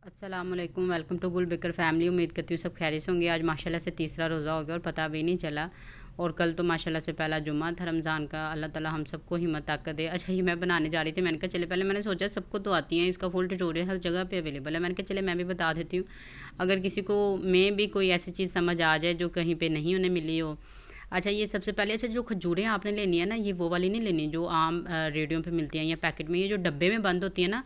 अस्सलामुअलैकुम, welcome to गुल baker family. उम्मीद करती हूँ सब खैरियत से होंगे। आज माशाल्लाह से तीसरा रोज़ा हो गया और पता भी नहीं चला। और कल तो माशाल्लाह से पहला जुम्मा था रमज़ान का। अल्लाह ताला हम सबको हिम्मत ताकत दे। अच्छा, ये मैं बनाने जा रही थी, मैंने कहा चले, पहले मैंने सोचा सबको तो आती हैं, इसका फुल ट्यूटोरियल हर जगह पे अवेलेबल है। मैंने कहा चले मैं भी बता देती हूँ, अगर किसी को में भी कोई ऐसी चीज़ समझ आ जाए जो कहीं पर नहीं उन्हें मिली हो। अच्छा, ये सबसे पहले, अच्छा जो खजूरें आपने लेनी है ना, ये वो वाली नहीं लेनी जो आम रेडियो पे मिलती हैं या पैकेट में, ये जो डब्बे में बंद होती है ना,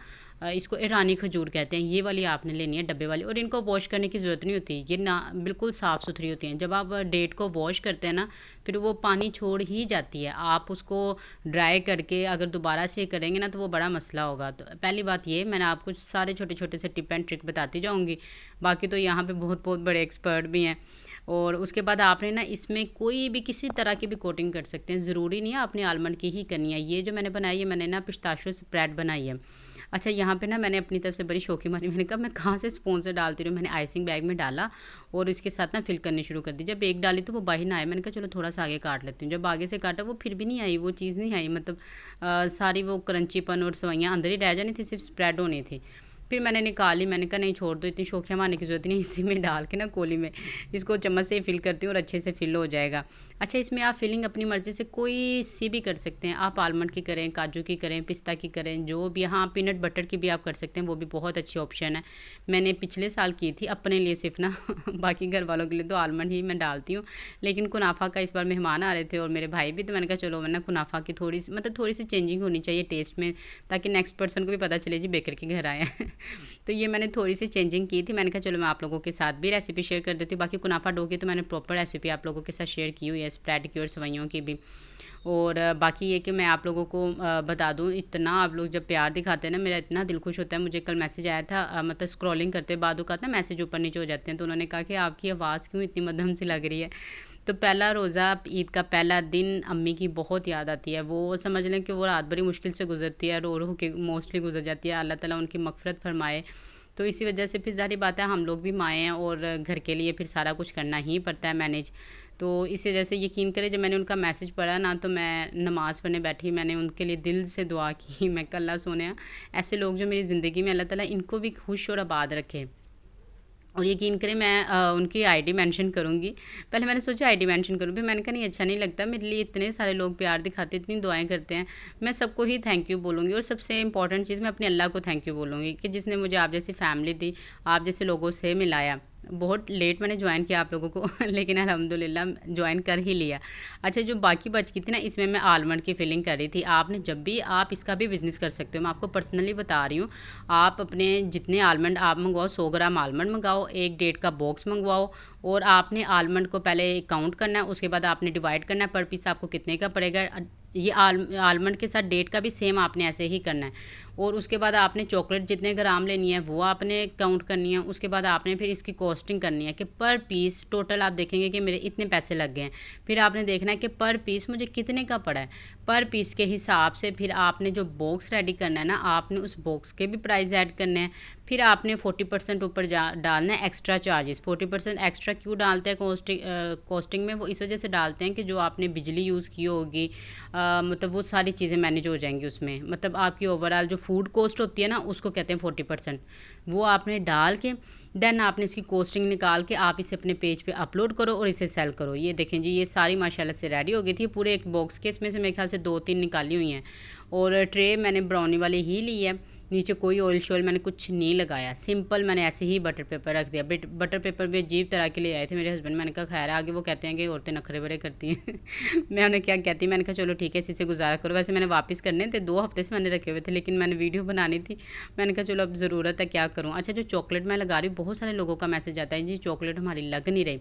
इसको ईरानी खजूर कहते हैं। ये वाली आपने लेनी है डब्बे वाली, और इनको वॉश करने की ज़रूरत नहीं होती। ये ना बिल्कुल साफ़ सुथरी होती हैं। जब आप डेट को वॉश करते हैं ना, फिर वो पानी छोड़ ही जाती है। आप उसको ड्राई करके अगर दोबारा से करेंगे ना, तो वो बड़ा मसला होगा। तो पहली बात ये, मैंने आपको सारे छोटे छोटे से टिप एंड ट्रिक बताती जाऊँगी। बाकी तो यहाँ पे बहुत बहुत बड़े एक्सपर्ट भी हैं। और उसके बाद आपने ना इसमें कोई भी किसी तरह की भी कोटिंग कर सकते हैं, ज़रूरी नहीं है आपने आलमंड की ही करनी है। ये जो मैंने बनाई है, मैंने ना पिस्ताशियो स्प्रेड बनाई है। अच्छा, यहाँ पे ना मैंने अपनी तरफ से बड़ी शौकी मारी, मैंने कहा मैं कहाँ से स्पून से डालती रही हूँ। मैंने आइसिंग बैग में डाला और इसके साथ ना फिल करनी शुरू कर दी। जब एक डाली तो वो बाहर ना आए, मैंने कहा चलो थोड़ा सा आगे काट लेती हूँ। जब आगे से काटा वो फिर भी नहीं आई, वो चीज़ नहीं आई। मतलब सारी वो क्रंचीपन और सवैयाँ अंदर ही रह जानी थी, सिर्फ स्प्रेड होनी थी। फिर मैंने निकाली, मैंने कहा नहीं छोड़ दो, इतनी शौकिया मारने की ज़रूरत नहीं, इसी में डाल के ना कोली में इसको चम्मच से फिल करती हूँ और अच्छे से फिल हो जाएगा। अच्छा, इसमें आप फिलिंग अपनी मर्ज़ी से कोई सी भी कर सकते हैं। आप आलमंड की करें, काजू की करें, पिस्ता की करें, जो भी। हाँ, पीनट बटर की भी आप कर सकते हैं, वो भी बहुत अच्छी ऑप्शन है। मैंने पिछले साल की थी अपने लिए सिर्फ ना बाकी घर वालों के लिए तो आलमंड ही मैं डालती हूँ। लेकिन कुनाफा का इस बार मेहमान आ रहे थे और मेरे भाई भी, तो मैंने कहा चलो वरना कुनाफा की थोड़ी सी चेंजिंग होनी चाहिए टेस्ट में, ताकि नेक्स्ट पर्सन को भी पता चले जी बेकर के घर आए हैं। तो ये मैंने थोड़ी सी चेंजिंग की थी। मैंने कहा चलो मैं आप लोगों के साथ भी रेसिपी शेयर कर देती हूँ। बाकी कुनाफा डो की तो मैंने प्रॉपर रेसिपी आप लोगों के साथ शेयर की हुई है, स्प्रेड की और सवैयों की भी। और बाकी ये कि मैं आप लोगों को बता दूँ, इतना आप लोग जब प्यार दिखाते हैं ना, मेरा इतना दिल खुश होता है। मुझे कल मैसेज आया था, मतलब स्क्रॉलिंग करते बाद का था, मैसेज ऊपर नीचे हो जाते हैं, तो उन्होंने कहा कि आपकी आवाज़ क्यों इतनी मध्यम सी लग रही है। तो पहला रोज़ा, ईद का पहला दिन, अम्मी की बहुत याद आती है। वो समझ लें कि वो रात बड़ी मुश्किल से गुजरती है, रो रो के मोस्टली गुजर जाती है। अल्लाह ताला उनकी मग़फ़िरत फरमाए। तो इसी वजह से फिर ज़ाहिर बात है, हम लोग भी माएँ हैं और घर के लिए फिर सारा कुछ करना ही पड़ता है मैनेज। तो इस वजह से यकीन करें, जब मैंने उनका मैसेज पढ़ा ना, तो मैं नमाज़ पढ़ने बैठी, मैंने उनके लिए दिल से दुआ की। मैं कहा अल्लाह सोनिया, ऐसे लोग जो मेरी ज़िंदगी में, अल्लाह ताला इनको भी खुश और आबाद रखे। और यकीन करें, मैं उनकी आईडी मेंशन करूँगी। पहले मैंने सोचा आईडी मेंशन करूँ, फिर मैंने कहा नहीं, अच्छा नहीं लगता। मेरे लिए इतने सारे लोग प्यार दिखाते, इतनी दुआएं करते हैं, मैं सबको ही थैंक यू बोलूँगी। और सबसे इंपॉर्टेंट चीज़, मैं अपने अल्लाह को थैंक यू बोलूँगी कि जिसने मुझे आप जैसी फैमिली दी, आप जैसे लोगों से मिलाया। बहुत लेट मैंने ज्वाइन किया आप लोगों को लेकिन अल्हम्दुलिल्लाह ज्वाइन कर ही लिया। अच्छा, जो बाकी बच गई थी ना, इसमें मैं आलमंड की फिलिंग कर रही थी। आपने जब भी, आप इसका भी बिज़नेस कर सकते हो, मैं आपको पर्सनली बता रही हूँ। आप अपने जितने आलमंड आप मंगवाओ, 100 ग्राम आलमंड मंगाओ, एक डेट का बॉक्स मंगवाओ, और आपने आलमंड को पहले काउंट करना है, उसके बाद आपने डिवाइड करना है पर पीस आपको कितने का पड़ेगा। ये आलमंड के साथ डेट का भी सेम आपने ऐसे ही करना है। और उसके बाद आपने चॉकलेट जितने ग्राम लेनी है वो आपने काउंट करनी है। उसके बाद आपने फिर इसकी कॉस्टिंग करनी है कि पर पीस टोटल आप देखेंगे कि मेरे इतने पैसे लग गए हैं। फिर आपने देखना है कि पर पीस मुझे कितने का पड़ा है। पर पीस के हिसाब से फिर आपने जो बॉक्स रेडी करना है ना, आपने उस बॉक्स के भी प्राइस ऐड करने हैं। फिर आपने 40% ऊपर डालना है एक्स्ट्रा चार्जेस। 40% एक्स्ट्रा क्यों डालते हैं कॉस्टिंग में? वो इस वजह से डालते हैं कि जो आपने बिजली यूज़ की होगी, मतलब वो सारी चीज़ें मैनेज हो जाएंगी उसमें। मतलब आपकी ओवरऑल जो फूड कॉस्ट होती है ना, उसको कहते हैं 40%। वो आपने डाल के देन आपने इसकी कॉस्टिंग निकाल के आप इसे अपने पेज पे अपलोड करो और इसे सेल करो। ये देखें जी, ये सारी माशाल्लाह से रेडी हो गई थी पूरे एक बॉक्स के। इसमें से मेरे ख्याल से 2-3 निकाली हुई हैं। और ट्रे मैंने ब्राउनी वाली ही ली है। नीचे कोई ऑयल शोयल मैंने कुछ नहीं लगाया, सिंपल मैंने ऐसे ही बटर पेपर रख दिया। बटर पेपर भी अजीब तरह के लिए आए थे मेरे हस्बैंड। मैंने कहा खैर, आगे वो कहते हैं कि औरतें नखरे बड़े करती हैं मैं उन्हें क्या कहती, मैंने कहा चलो ठीक है, इसी से गुजारा करो। वैसे मैंने वापस करने थे, 2 हफ्ते से मैंने रखे हुए थे, लेकिन मैंने वीडियो बनानी थी, मैंने कहा चलो अब ज़रूरत है, क्या करूँ। अच्छा, जो चॉकलेट मैं लगा रही हूँ, बहुत सारे लोगों का मैसेज आता है जी चॉकलेट हमारी लग नहीं रही।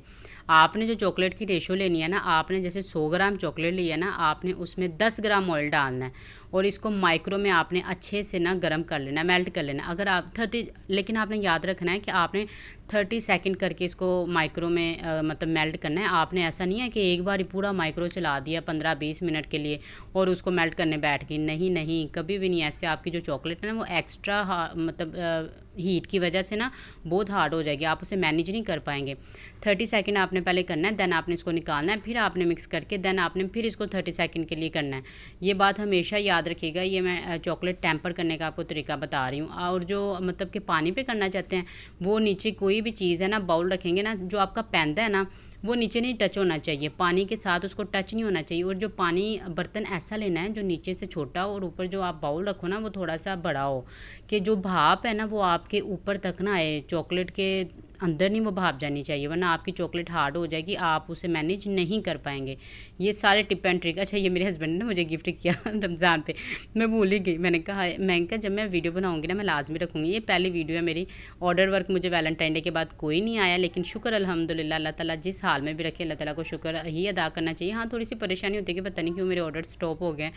आपने जो चॉकलेट की रेशो लेनी है ना, आपने जैसे 100 ग्राम चॉकलेट ली है ना, आपने उसमें 10 ग्राम ऑयल डालना है और इसको माइक्रो में आपने अच्छे से ना गर्म कर लेना, मेल्ट कर लेना। अगर आप 30, लेकिन आपने याद रखना है कि आपने 30 सेकंड करके इसको माइक्रो में मतलब मेल्ट करना है। आपने ऐसा नहीं है कि एक बार ही पूरा माइक्रो चला दिया 15-20 मिनट के लिए और उसको मेल्ट करने बैठ गई। नहीं नहीं, कभी भी नहीं। ऐसे आपकी जो चॉकलेट है ना वो एक्स्ट्रा मतलब हीट की वजह से ना बहुत हार्ड हो जाएगी, आप उसे मैनेज नहीं कर पाएंगे। 30 सेकंड आपने पहले करना है, देन आपने इसको निकालना है, फिर आपने मिक्स करके देन आपने फिर इसको 30 सेकंड के लिए करना है। ये बात हमेशा याद रखिएगा। ये मैं चॉकलेट टेम्पर करने का आपको तरीका बता रही हूँ। और जो मतलब कि पानी पे करना चाहते हैं वो नीचे कोई भी चीज़ है ना, बाउल रखेंगे ना, जो आपका पैंदा है ना वो नीचे नहीं टच होना चाहिए, पानी के साथ उसको टच नहीं होना चाहिए। और जो पानी बर्तन ऐसा लेना है जो नीचे से छोटा हो और ऊपर जो आप बाउल रखो ना वो थोड़ा सा बड़ा हो, कि जो भाप है ना वो आपके ऊपर तक ना आए, चॉकलेट के अंदर नहीं वो भाप जानी चाहिए, वरना आपकी चॉकलेट हार्ड हो जाएगी, आप उसे मैनेज नहीं कर पाएंगे। ये सारे टिप एंड ट्रिक। अच्छा, ये मेरे हस्बैंड ने मुझे गिफ्ट किया रमज़ान पे, मैं भूल ही गई। मैंने कहा जब मैं वीडियो बनाऊंगी ना मैं लाजमी रखूँगी। ये पहली वीडियो है मेरी। ऑर्डर वर्क मुझे वैलेंटाइन डे के बाद कोई नहीं आया, लेकिन शुक्र अल्हम्दुलिल्लाह, अल्लाह ताला जिस हाल में भी रखे अल्लाह ताला को शुक्र ही अदा करना चाहिए। हाँ, थोड़ी सी परेशानी होती है कि पता नहीं क्यों मेरे ऑर्डर स्टॉप हो गए।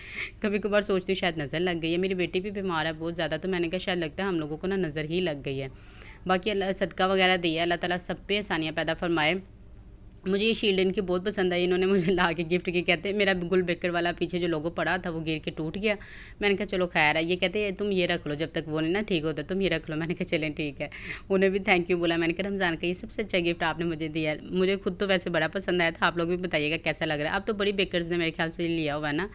कभी कभार सोचती हूँ शायद नज़र लग गई है। मेरी बेटी भी बीमार है बहुत ज़्यादा, तो मैंने कहा शायद लगता है हम लोगों को ना नज़र ही लग गई है। बाकी अल्लाह सदका वगैरह दिया, अल्लाह ताला सब पे आसानियाँ पैदा फरमाए। मुझे ये शील्ड इनकी बहुत पसंद आई, इन्होंने मुझे ला के गिफ्ट की। कहते मेरा गुल बेकर वाला पीछे जो लोगो पड़ा था वो गिर के टूट गया। मैंने कहा चलो खैर है। ये कहते तुम ये रख लो, जब तक वो नहीं ना ठीक होता तुम ये रख लो। मैंने कहा चलें ठीक है। उन्हें भी थैंक यू बोला। मैंने कहा रमज़ान का ये सबसे अच्छा गिफ्ट आपने मुझे दिया। मुझे खुद तो वैसे बड़ा पसंद आया था, आप लोग भी बताइएगा कैसा लग रहा है। अब तो बड़ी बेकर्स ने मेरे ख्याल से लिया हुआ है ना,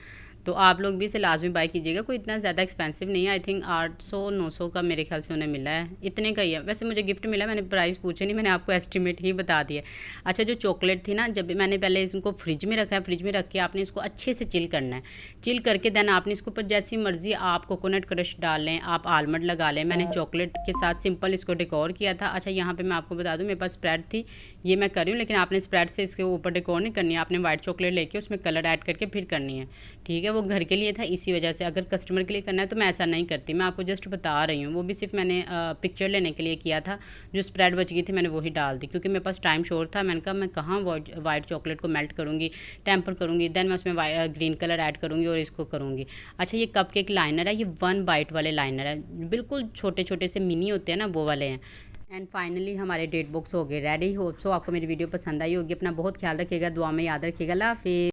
तो आप लोग भी इसे लाजमी बाय कीजिएगा। कोई इतना ज़्यादा एक्सपेंसिव नहीं है, आई थिंक 800-900 का मेरे ख्याल से उन्हें मिला है, इतने का ही है। वैसे मुझे गिफ्ट मिला, मैंने प्राइस पूछे नहीं, मैंने आपको एस्टिमेट ही बता दिया। अच्छा, जो चॉकलेट थी ना, जब मैंने पहले इसको फ्रिज में रखा है, फ्रिज में रख के आपने इसको अच्छे से चिल करना है। चिल करके देन आपने इसके ऊपर जैसी मर्जी आप कोकोनट क्रश डाल लें, आप आलमंड लगा लें। मैंने चॉकलेट के साथ सिंपल इसको डेकोर किया था। अच्छा, यहाँ पर मैं आपको बता दूँ, मेरे पास स्प्रेड थी, ये मैं कर रही हूँ, लेकिन आपने स्प्रेड से इसके ऊपर डेकोर नहीं करनी है। आपने वाइट चॉकलेट लेके उसमें कलर ऐड करके फिर करनी है, ठीक है। वो घर के लिए था, इसी वजह से। अगर कस्टमर के लिए करना है तो मैं ऐसा नहीं करती, मैं आपको जस्ट बता रही हूँ। वो भी सिर्फ मैंने पिक्चर लेने के लिए किया था। जो स्प्रेड बच गई थी मैंने वही डाल दी, क्योंकि मेरे पास टाइम शॉर्ट था। मैंने कहा मैं कहाँ वाइट चॉकलेट को मेल्ट करूँगी, टेम्पर करूँगी, देन मैं उसमें ग्रीन कलर ऐड करूँगी और इसको करूँगी। अच्छा, ये कपकेक लाइनर है, ये 1 बाइट वाले लाइनर है, बिल्कुल छोटे छोटे से मिनी होते हैं ना वो वाले हैं। एंड फाइनली हमारे डेट बुक्स हो गए रेडी। होप सो आपको मेरी वीडियो पसंद आई होगी। अपना बहुत ख्याल रखिएगा, दुआ में याद रखिएगा। अल्लाह हाफिज़।